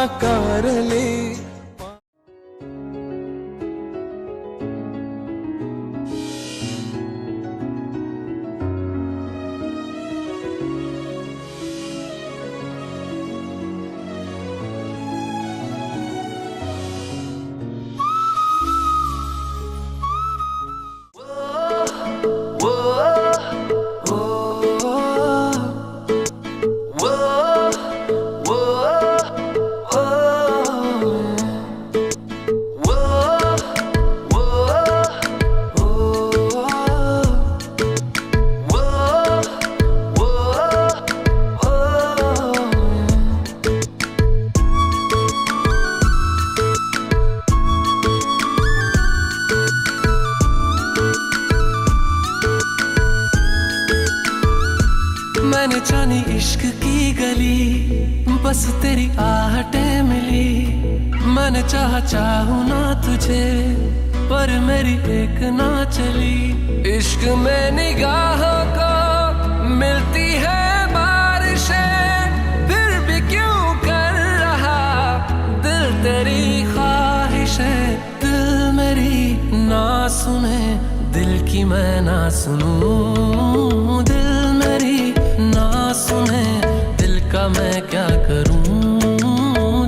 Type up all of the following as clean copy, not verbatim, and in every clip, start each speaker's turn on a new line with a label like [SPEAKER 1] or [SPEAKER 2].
[SPEAKER 1] साकार ले।
[SPEAKER 2] मैंने जानी इश्क की गली, बस तेरी आहटें मिली। मैंने चाहूँ ना तुझे, पर मेरी एक ना चली। इश्क में निगाहों को मिलती है बारिशें, फिर भी क्यों कर रहा दिल तेरी ख्वाहिशें। दिल मेरी ना सुने, दिल की मैं ना सुनूं। दिल मेरी ना सुने, दिल का मैं क्या करूं।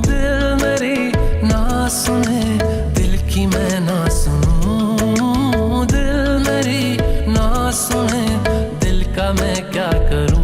[SPEAKER 2] दिल मेरी ना सुने, दिल की मैं ना सुनूं। दिल मेरी ना सुने, दिल का मैं क्या करूं।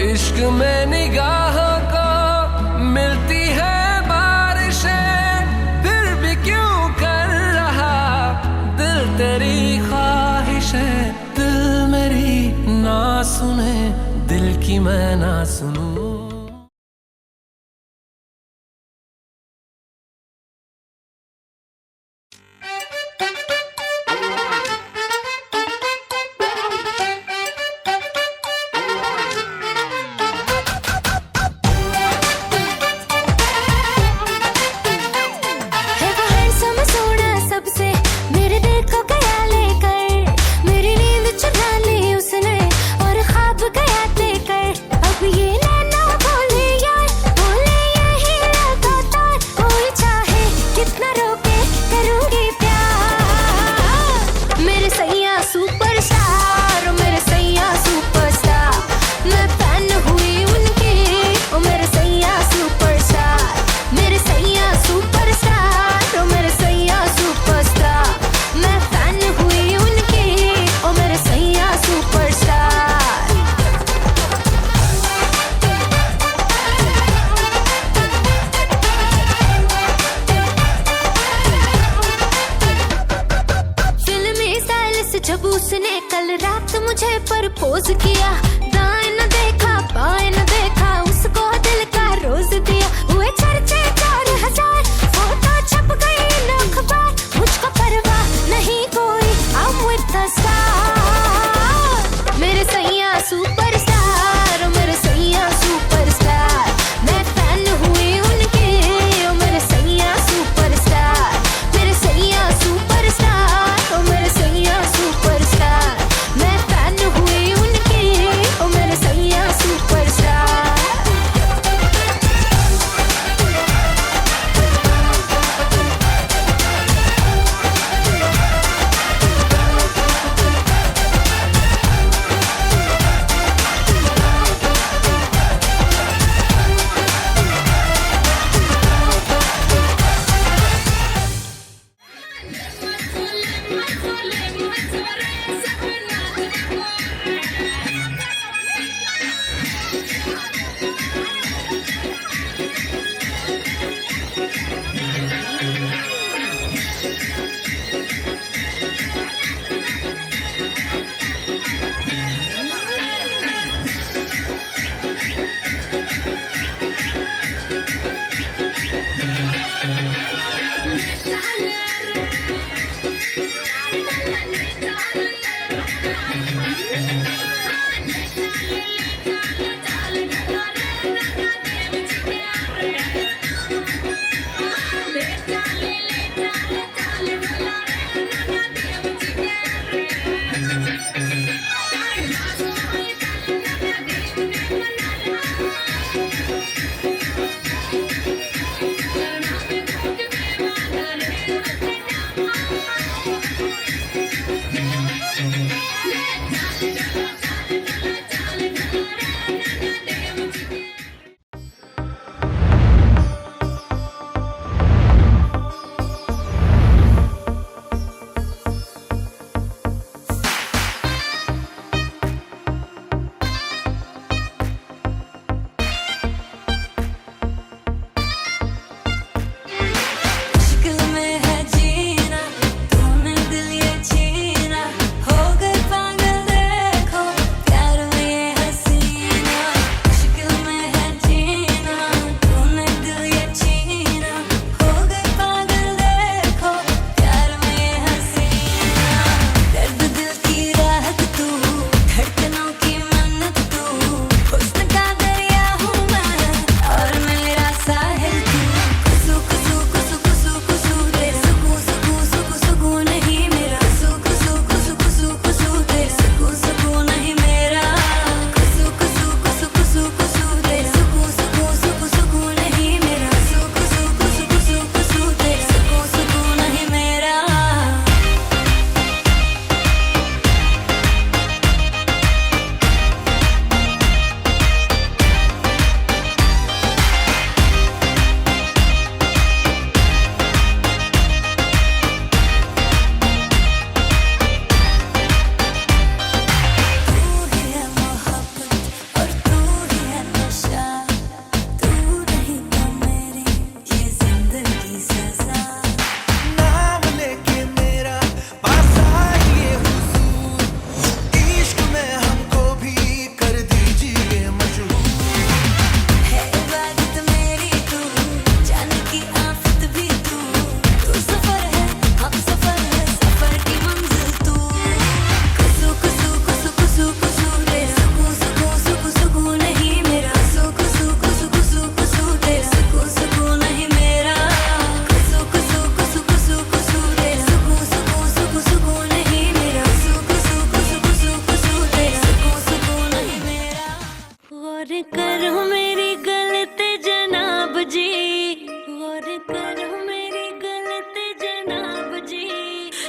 [SPEAKER 2] इश्क में निगाहों को मिलती है बारिशें, फिर भी क्यों कर रहा दिल तेरी ख्वाहिशें। दिल मेरी ना सुने, दिल की मैं ना सुनूं। जब उसने कल रात मुझे प्रपोज किया, दाएं न देखा बाएं न देखा, उसको दिल का रोज दिया। हुए चर्चे 4000, फोटो छप गई न अखबार, मुझको परवाह नहीं कोई, I'm with the star। मेरे सैया सुपरस्टार, मेरे सैया सुपरस्टार, मैं फैन हुई उनकी, ओ मेरे सैया सुपरस्टार। मेरे सैया सुपरस्टार, ओ मेरे सैया सुपरस्टार, मैं फैन हुई उनकी, ओ मेरे सैया सुपरस्टार।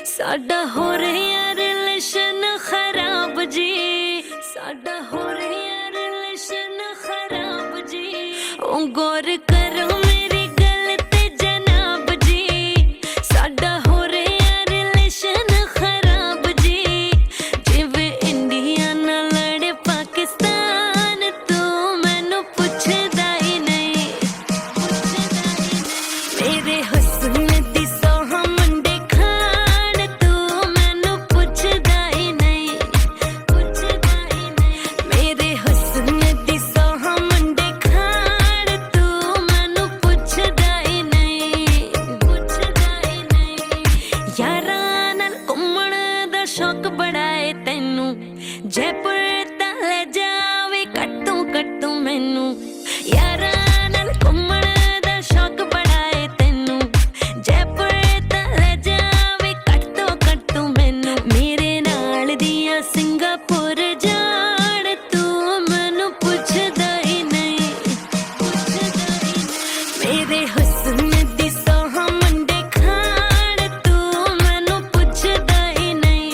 [SPEAKER 1] साडा हो रहा रिलेशन खराब जी, साडा हो रहा रिलेशन खराब जी। ओ गौर करो मेरी गल ते जनाब जी, साडा हो रहा रिलेशन खराब जी। जिवें इंडिया नाल लड़े पाकिस्तान, तू मैनू पुछदा ही नहीं, मेरे हुस्न दी शौक बढ़ाए तेनू, जयपुर ले जावे कट्टू मैनू। यारा नाल घुम्मण दा शौक बढ़ाए तेनू, जयपुर ले जावे कट्टू मैनू। मेरे नाल दियां सिंगापुर जान, तू मैनू पुछदा ही नहीं, मेरे हुस्न दी सोहा मंडे खान, तू मैनू पुछदा ही नहीं,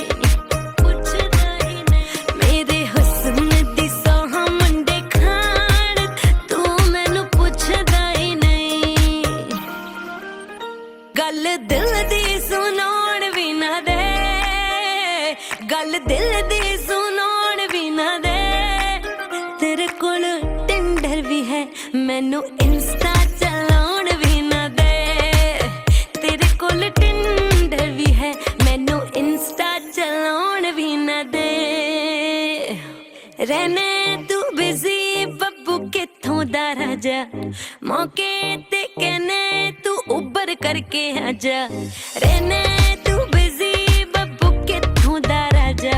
[SPEAKER 1] मेरे हुस्न दी सोहा मंडे खान, तू मैनू पुछदा ही नहीं। गल दिल दी सुनाउण भी ना दे, गल दिल दी सुनाउण भी ना दे। तेरे कोल टिंडर भी है, मैनू इंस्टा चलाउण भी ना दे। तेरे कोल टिंडर भी है, मैनू इंस्टा चलाउण भी ना दे। रहने तू बिजी बब्बू किथों दा राजा, मौके ते कहने तू उबर करके आजा। रहने तू बिजी बब्बू किथों दा राजा,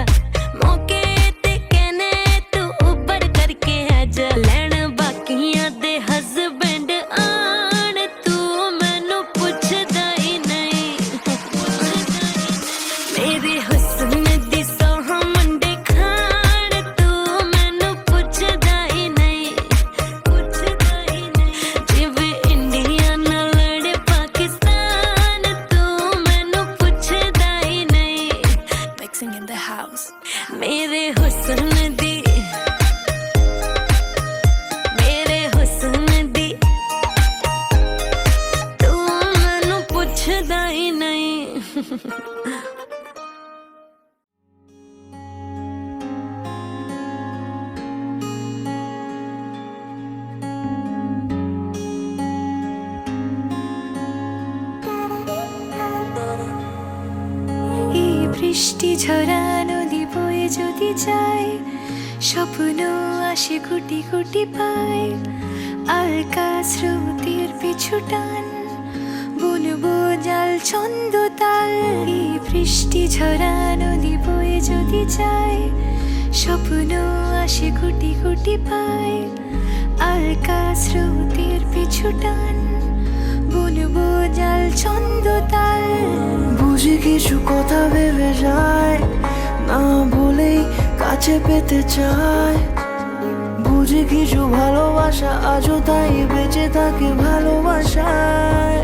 [SPEAKER 1] मौके ते कहने तू उबर करके आजा। लैण बाकियां दे हस्बैंड आन, तू मैनू पुछदा ही नहीं, मेरे हुस्न दी सोहा मंडे खान, तू मैनू पुछदा ही नहीं, जिवें इंडिया नाल लड़े पाकिस्तान, तू मैनू पुछदा এই বৃষ্টি ঝরা নদী বয়ে যদি যায়, স্বপ্ন আসে কোটি কোটি পায়। আলকা স্রোতের পিছু টান, বুনবো জাল ছন্দ তাল। এই বৃষ্টি ঝরা নদী বয়ে যদি যায়, স্বপ্ন আসে কোটি কোটি পায়। আলকা স্রোতের পিছু টান, বুনবো জাল ছন্দ তাল।
[SPEAKER 3] বুঝি কিছু কথা ভেবে যায়, না বলেই কাছে পেতে চায়। বুঝি কিছু ভালোবাসা আজও তাই বেঁচে থাকে ভালোবাসায়।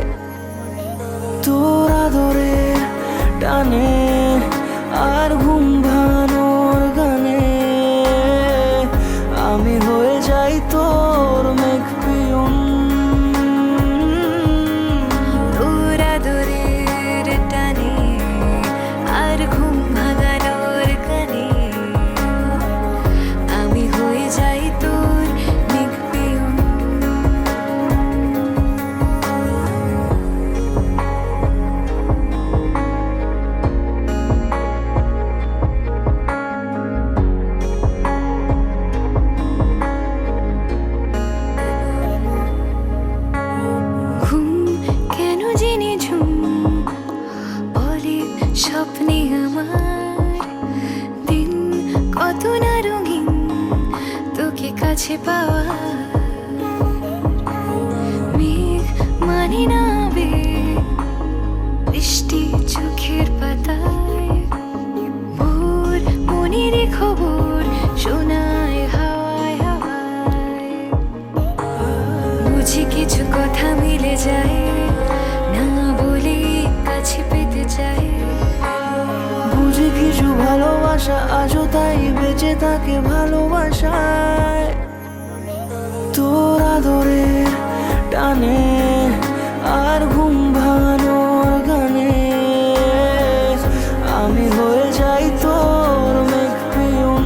[SPEAKER 3] তোর আদরের টানে আর ঘুম ভাঙানোর গানে আমি হয়ে যাই তোর মেঘ পিয়ন।
[SPEAKER 1] তোর আদরের টানে আর ঘুম ভাঙানোর গানে আমি হয়ে যাই তোর মেঘ পিয়ন। ঘুম কেন জেনে ঝুম বলে স্বপ্নে আমার, দিন কত না রঙিন তোকে কাছে পাওয়া। মেঘ মানে না আবেগ, বৃষ্টি চোখের পাতায়। ভোর মনের খবর শোনায় হাওয়ায় হাওয়ায়। বুঝি কিছু কথা মিলে যায়, না বলে কাছে পেতে চাই।
[SPEAKER 3] বুঝি কিছু ভালোবাসা আজও তাই বেঁচে থাকে ভালোবাসায়। তোর আদরের টানে আর ঘুম ভাঙানোর গানে আমি হয়ে যাই তোর মেঘ পিয়ন।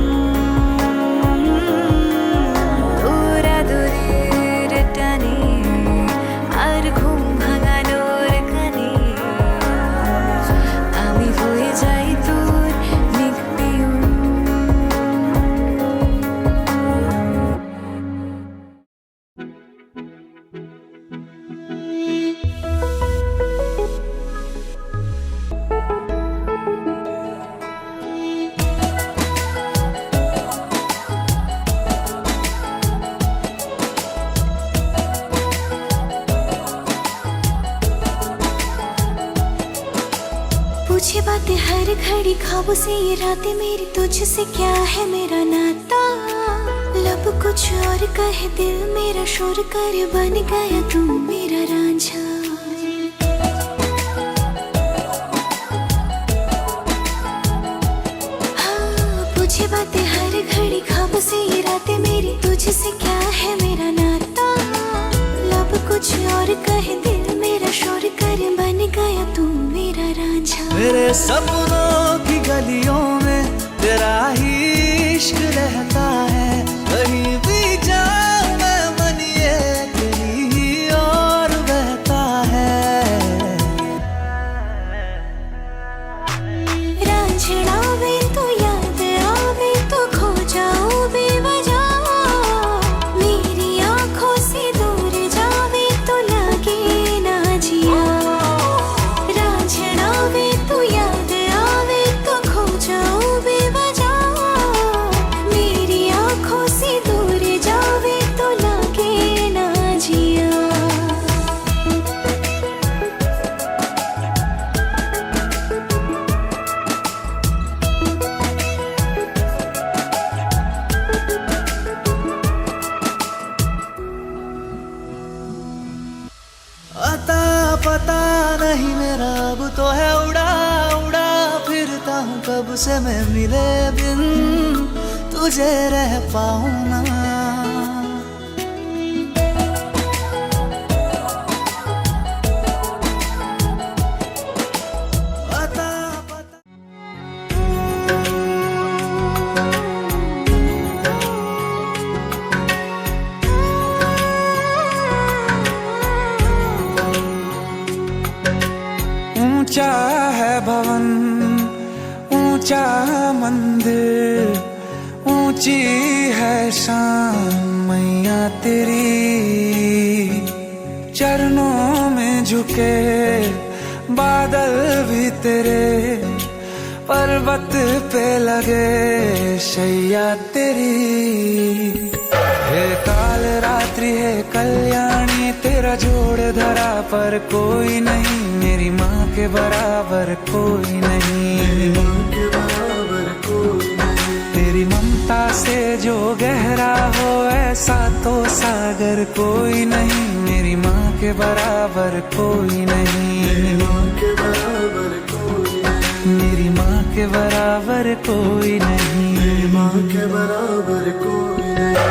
[SPEAKER 1] তোর আদরের টানে আর ঘুম ভাঙানোর গানে আমি হয়ে যাই তোর মেঘ পিয়ন। पूछे बातें हर घड़ी ख्वाबों से, ये रातें मेरी तुझसे क्या है मेरा नाता। लब कुछ और कहे दिल मेरा शोर करे, बन गया तू मेरा रांझा। हाँ, पूछे बातें हर घड़ी ख्वाबों से, ये रातें मेरी तुझसे क्या है मेरा नाता। लब कुछ और कहे दिल मेरा शोर करे, बन गया तू मेरा रांझा।
[SPEAKER 3] मेरे सपनों की गलियों में तेरा ही इश्क रहता है। कहीं भी जाऊं मैं मन ये कहीं और बहता है।
[SPEAKER 1] रांझना भी तो याद आवे तो खो जाऊं बेवजह। मेरी आंखों से दूर जावे तो लगे ना जिया। रांझना भी तो याद आवे तो खो जाऊं बेवजह। मेरी आंखों से दूर जावे तो लगे ना जिया।
[SPEAKER 3] अता पता नहीं मेरा अब तो है उड़ा उड़ा फिरता हूँ कब से मैं मिले बिन तुझे रह पाऊँ ना। ऊंचा मंदिर, ऊंची है शान मैया तेरी, चरणों में झुके बादल भी तेरे, पर्वत पे लगे शैया तेरी। हे काल रात्रि है कल्याणी, तेरा जोड़ धरा पर कोई नहीं, मेरी माँ के बराबर कोई नहीं, तेरी ममता से जो गहरा हो ऐसा तो सागर कोई नहीं, मेरी माँ के बराबर कोई नहीं, मेरी माँ के बराबर कोई नहीं, मेरी माँ के बराबर कोई नहीं, मेरी माँ के बराबर कोई नहीं।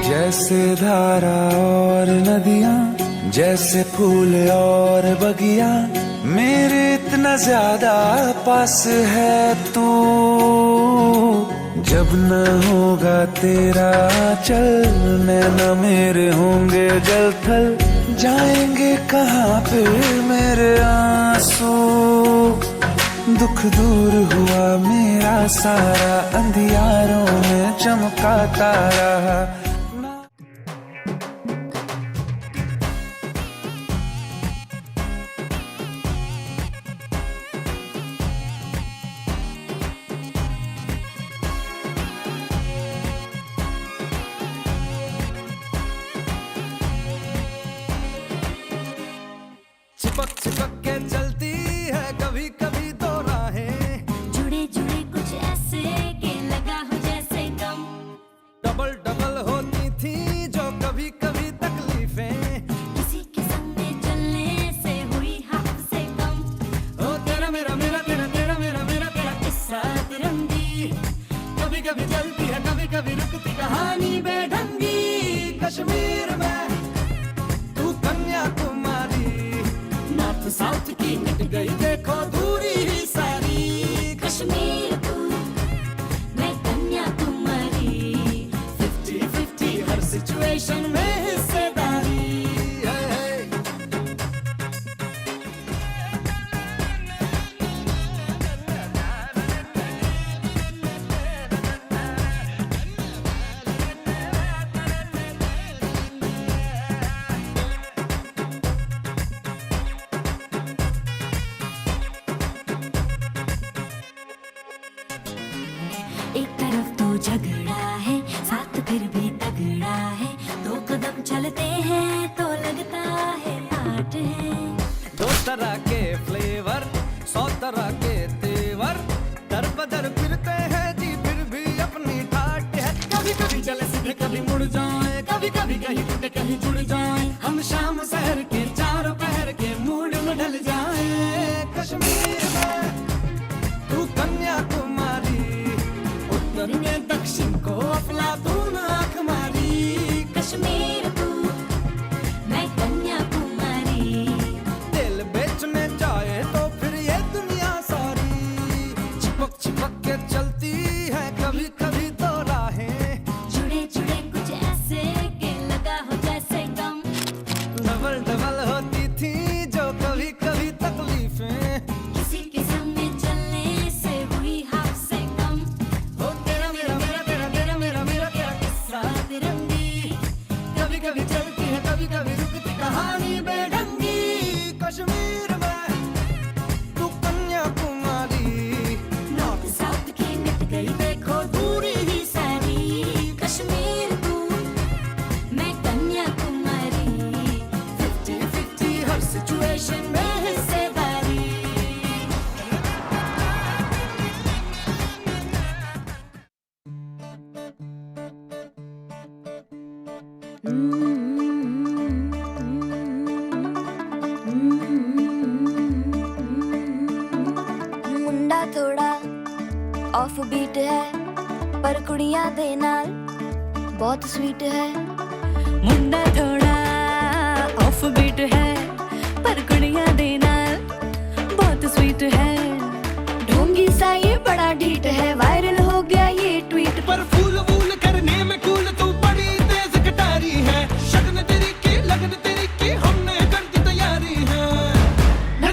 [SPEAKER 3] जैसे धारा और नदियाँ, जैसे फूल और बगिया, मेरे इतना ज्यादा पास है तू। जब न होगा तेरा चल, नैना मेरे होंगे जल थल, जाएंगे कहाँ फिर मेरे आंसू। दुख दूर हुआ मेरा सारा, अंधियारों में चमका तारा। चिपक चिपक के चलती है कभी कभी तो राहें,
[SPEAKER 1] जुड़े जुड़े कुछ ऐसे के लगा हो जैसे गम,
[SPEAKER 3] डबल डबल होती थी जो कभी कभी तकलीफें,
[SPEAKER 1] किसी के संग में चलने से हुई हाथ से कम।
[SPEAKER 3] ओ तेरा मेरा मेरा तेरा तेरा मेरा मेरा तेरा
[SPEAKER 1] किस्सा तिरंगी,
[SPEAKER 3] कभी कभी चलती है कभी कभी रुकती कहानी बेढंगी। कश्मीर में तू कन्याकुमारी, नॉर्थ साउथ की मिट गई देखो दूरी ही सारी।
[SPEAKER 1] कश्मीर तू मैं कन्याकुमारी,
[SPEAKER 3] 50-50 हर सिचुएशन में हिस्सेदारी।
[SPEAKER 1] एक तरफ तो झगड़ा है, साथ फिर भी तगड़ा है, दो कदम चलते हैं तो लगता है आठ है।
[SPEAKER 3] दो तरह के फ्लेवर, 100 तरह के तेवर, दर बदर फिरते हैं जी फिर भी अपनी ठाट है। कभी कभी चले सीधे कभी मुड़ जाए, कभी कभी कहीं टूटे कहीं जुड़ जाए, हम शाम शहर के चारों पहर के मूड में ढल जाए। कश्मीर में तू कन्याकुमारी, उत्तर में दक्षिण को अफलातून आंख मारी।
[SPEAKER 1] कश्मीर तू मैं कन्याकुमारी,
[SPEAKER 3] दिल बेचने जाए तो फिर ये दुनिया सारी। चिपक चिपक के चलती है कभी कभी तो राहें,
[SPEAKER 1] जुड़े जुड़े कुछ ऐसे के लगा हो जैसे गम,
[SPEAKER 3] डबल डबल होती थी जो कभी कभी तकलीफें,
[SPEAKER 1] किसी के संग में चलने से हुई हाथ से कम।
[SPEAKER 3] ओ तेरा मेरा मेरा तेरा तेरा मेरा मेरा तेरा किस्सा
[SPEAKER 1] तिरंगी,
[SPEAKER 3] कभी कभी चलती है कभी कभी रुकती कहानी बेढंगी। कश्मीर में तू कन्याकुमारी,
[SPEAKER 1] नॉर्थ साउथ की मिट गई देखो दूरी ही सारी। कश्मीर तू मैं कन्याकुमारी,
[SPEAKER 3] 50-50 हर सिचुएशन में
[SPEAKER 1] हिस्सेदारी।
[SPEAKER 4] मुंडा थोड़ा ऑफ बीट है, पर कुड़ियां दे नाल बहुत स्वीट है।
[SPEAKER 1] मुंडा थोड़ा ऑफ बीट है, पर कुड़ियां दे नाल बहुत स्वीट है।
[SPEAKER 4] ढोंगी सा ये बड़ा ढीठ है, वायरल हो गया ये ट्वीट।
[SPEAKER 2] पर फूल वूल करने में कूल तू बड़ी तेज कटारी है, शगन तेरी की लगन तेरी की हमने कर दी तैयारी है।
[SPEAKER 4] न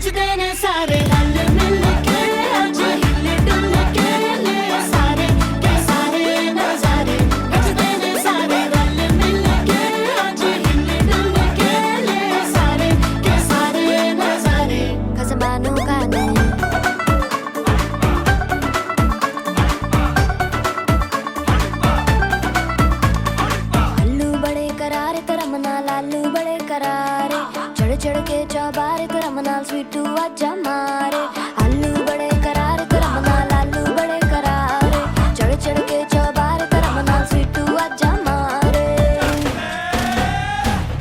[SPEAKER 4] करारे करम नाल स्वीटू आजा मारे आलू बड़े करारे करम नाल आलू बड़े करारे चढ़ चढ़ के चौबारे करम नाल स्वीटू आजा मारे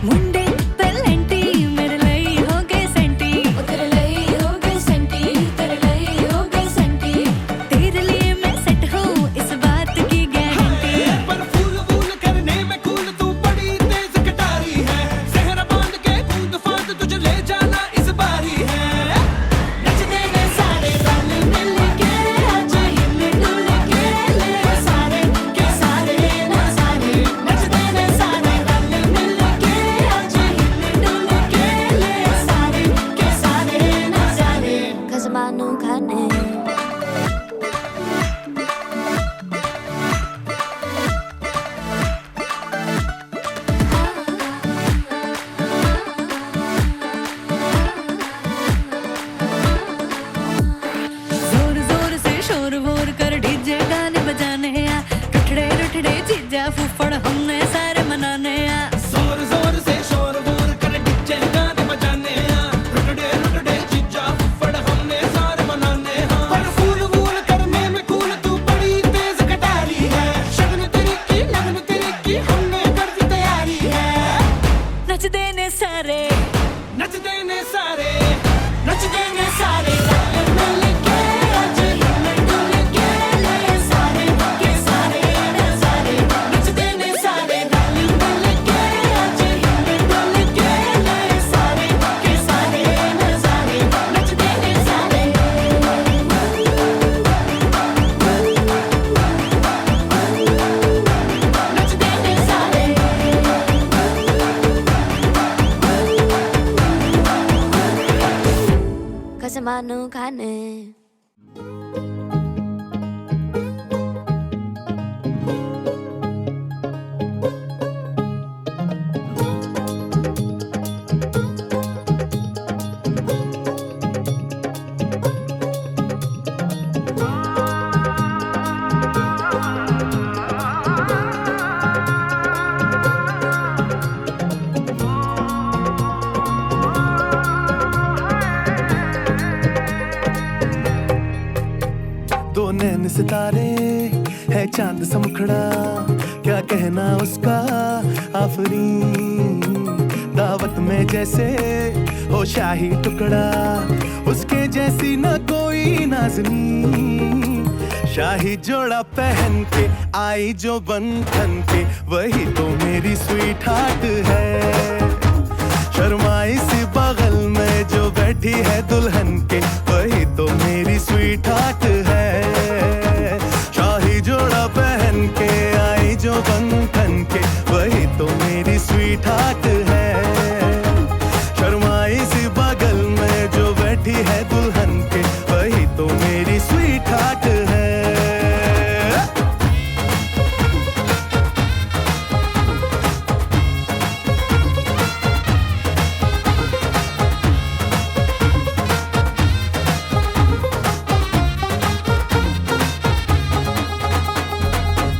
[SPEAKER 1] मुंडे पेलेंटी मेरे ਲਈ ਹੋ ਗਏ ਸੈਂਟੀ
[SPEAKER 4] ओ तेरे ਲਈ हो गए सेंटी तेरे ਲਈ हो गए सेंटी
[SPEAKER 1] तेरे लिए मैं सेट हूँ इस बात की गारंटी
[SPEAKER 5] पर फूल फूल करने में कूल तू बड़ी तेज कटारी है सहरा बांध के कूद फांद तुझे ले जाना इस बारी है
[SPEAKER 1] नचते ने सारे रल मिल के आज हिल डुल के ले सारे के सारे ना सारे नचते ने सारे रल मिल के आज हिल डुल के ले सारे के सारे ना सारे
[SPEAKER 4] खजमानू खाने
[SPEAKER 1] जोर जोर से शोर वोर कर डीजे गाने बजाने आ कठड़े रुठड़े जीजा फुफड़ हमने सारे मनाने आ
[SPEAKER 5] जोर जोर से शोर वोर कर डीजे गाने बजाने हैं रुटड़े रुटड़े जीजा फुफड़ हमने सारे मनाने हैं पर फूल फूल करने में कूल तू बड़ी तेज कटारी है शगन तेरी की लगन तेरी की हमने कर दी तैयारी है
[SPEAKER 1] नचते ने सारे
[SPEAKER 5] नचते ने सारे
[SPEAKER 1] नचते ने सारे रल मिल के आज हिल डुल के ले सारे के सारे ना सारे नचते ने सारे रल मिल के आज हिल डुल के ले सारे के सारे ना सारे नचते ने सारे नचते ने सारे
[SPEAKER 4] खजमानू खाने
[SPEAKER 3] दो नैन सितारे है चांद सा मुखड़ा क्या कहना उसका आफरीन दावत में जैसे हो शाही टुकड़ा उसके जैसी न कोई नाज़नीन शाही जोड़ा पहन के आई जो बंधन के वही तो मेरी स्वीट हार्ट है शर्माई सी बगल में जो बैठी है दुल्हन के वही तो मेरी स्वीट हार्ट है शाही जोड़ा पहन के आई जो बंधन के वही तो मेरी स्वीट हार्ट है शर्माई सी बगल में जो बैठी है दुल्हन के वही तो मेरी स्वीट हार्ट है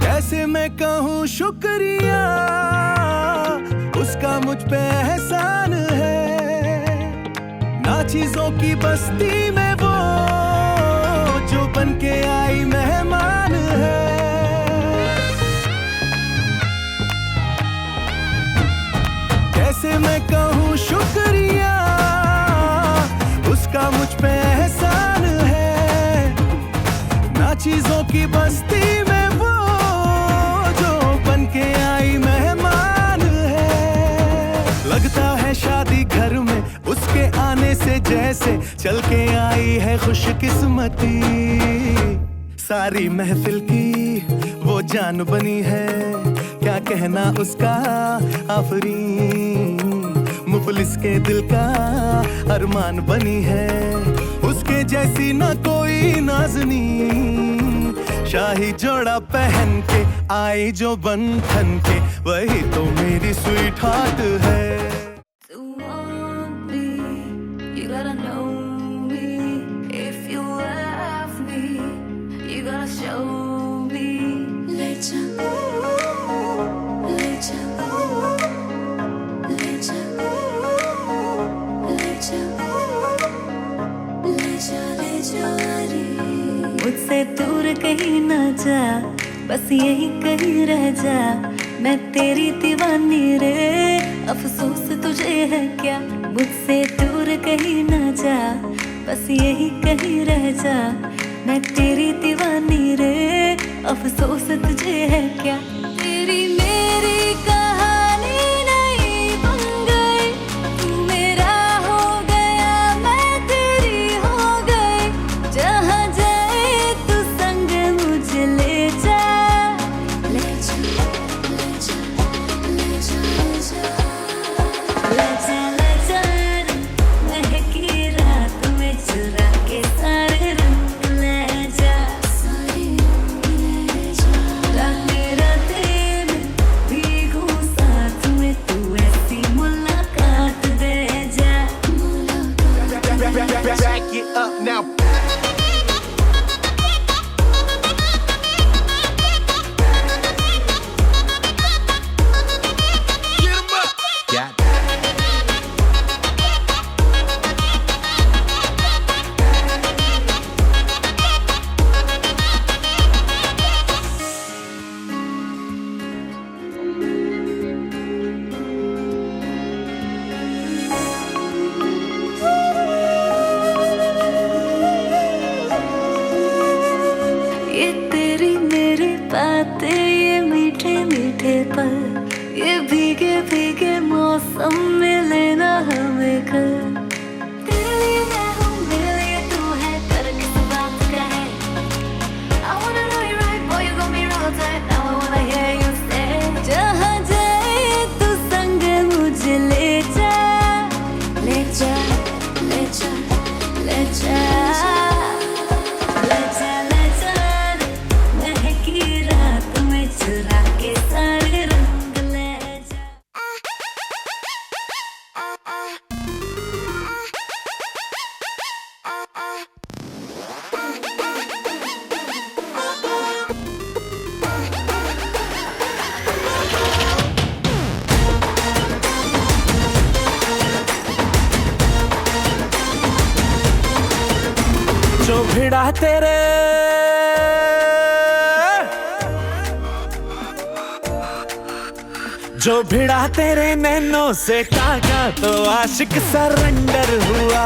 [SPEAKER 3] कैसे मैं कहूँ शुक्रिया उसका मुझ पे एहसान है ना चीजों की बस्ती में वो जो बन के आई मेहमान है कैसे मैं कहूँ शुक्रिया उसका मुझ पे एहसान है ना चीजों की बस्ती में वो जो बन के आई मेहमान है लगता है शादी घर में उसके आने से जैसे चल के आई है खुशकिस्मती सारी महफिल की वो जान बनी है क्या कहना उसका आफरीन मुफलिस के दिल का अरमान बनी है उसके जैसी ना कोई नाज़नीन शाही जोड़ा पहन के आई जो बंधन के वही तो मेरी स्वीट हार्ट है
[SPEAKER 1] To want me, you gotta know me. If you love me, you gotta show me. Let you, let you, let you, let you. मुझसे दूर कहीं ना जा, बस यही कहीं रह जा। मैं तेरी दीवानी रे, अफसोस तुझे है क्या। मुझसे दूर कहीं ना जा, बस यही कहीं रह जा। मैं तेरी दीवानी रे, अफसोस तुझे है क्या। तेरी मेरी कहानी नहीं बन गई, तू मेरा हो गया मैं तेरी हो गई। जहाँ जाए तू संग मुझे ले जा, ले जा, ले जा, ले जा, ले जा, ले जा, महकी रात में चुरा के सारे रंग ले जा, राते राते में भीगू साथ में, तू ऐसी मुलाकात दे जा।
[SPEAKER 5] Back it up now. Get 'em up. Got it.
[SPEAKER 1] ये तेरी मेरी बातें, ये मीठे मीठे पल, ये भीगे भीगे मौसम में लेना हमें घर। तेरे लिए मैं हूँ, मेरे लिए तू है, कर किस बात का है। I wanna know you right, boy, you got me real tight. Now I wanna hear you say, जहाँ जाए तू संग मुझे ले जा, ले जा, ले जा, ले जा, ले जा, ले जा, महकी रात में चुरा के सारे रंग ले जा।
[SPEAKER 2] जो भिड़ा तेरे जो भिड़ा तेरे नैनों से ताका, तो आशिक सरेंडर हुआ।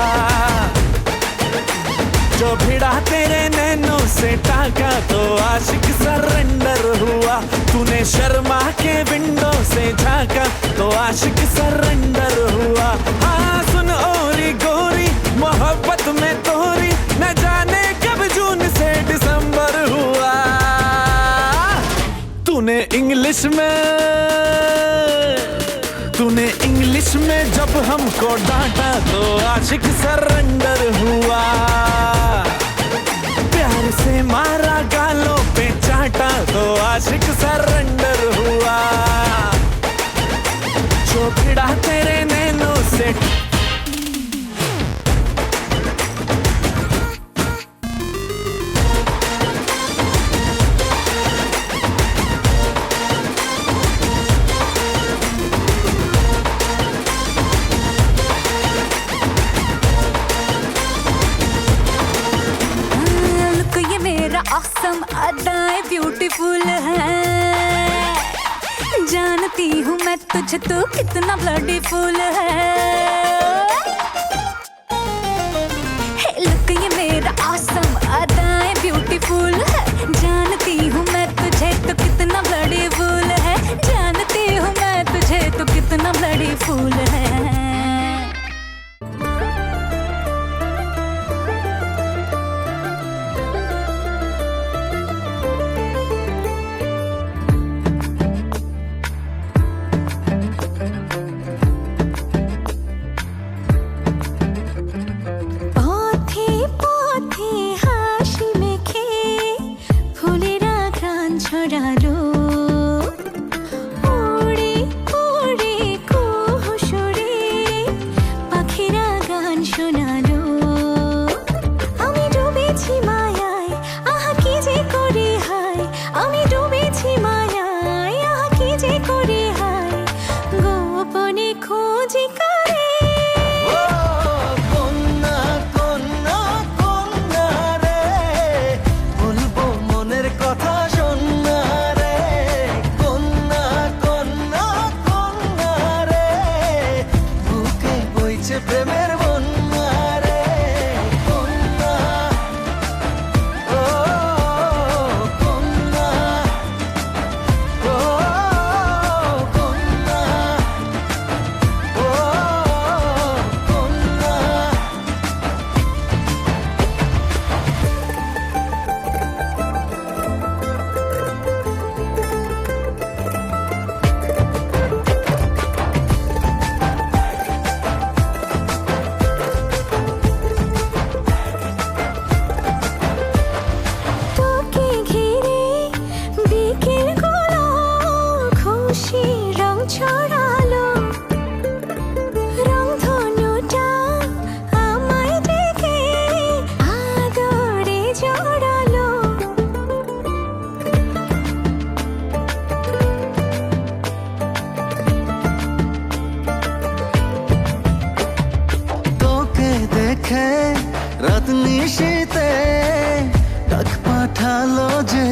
[SPEAKER 2] जो भिड़ा तेरे नैनों से ताका, तो आशिक सरेंडर हुआ। तूने शर्मा के विंडो से झांका, तो आशिक सरेंडर हुआ। हाँ सुन ओरी गोरी, मोहब्बत में तोरी न जाने कब जून से दिसंबर हुआ। तूने इंग्लिश में जब हमको डांटा, तो आशिक सरेंडर हुआ। प्यार से मारा गालों पे चाटा, तो आशिक सरेंडर हुआ। जो भिड़ा तेरे नैनों से
[SPEAKER 1] लुक ये मेरा awesome, अदाएं ब्यूटीफुल है। जानती हूँ मैं तुझे, तू कितना ब्लडीफुल है। लुक ये मेरा awesome, अदाएं ब्यूटीफुल है। जानती हूँ मैं तुझे, तो कितना ब्लडीफुल है। जानती हूँ मैं तुझे, तो कितना ब्लडीफुल है। পথে পথে হাসি মেখে ফুলেরা ঘ্রাণ ছড়ালো, উড়ে উড়ে কুহু সুরে পাখিরা গান শোনালো। আমি ডুবেছি মায়ায়, আহা কি যে করি হায়। আমি ডুবেছি মায়ায়, আহা কি যে করি হায়। গোপনে খোঁজি করে
[SPEAKER 3] কন্যা কন্যা কন্যা রে, বল দেখে রাত নিশীতে ডাক পাঠালো যে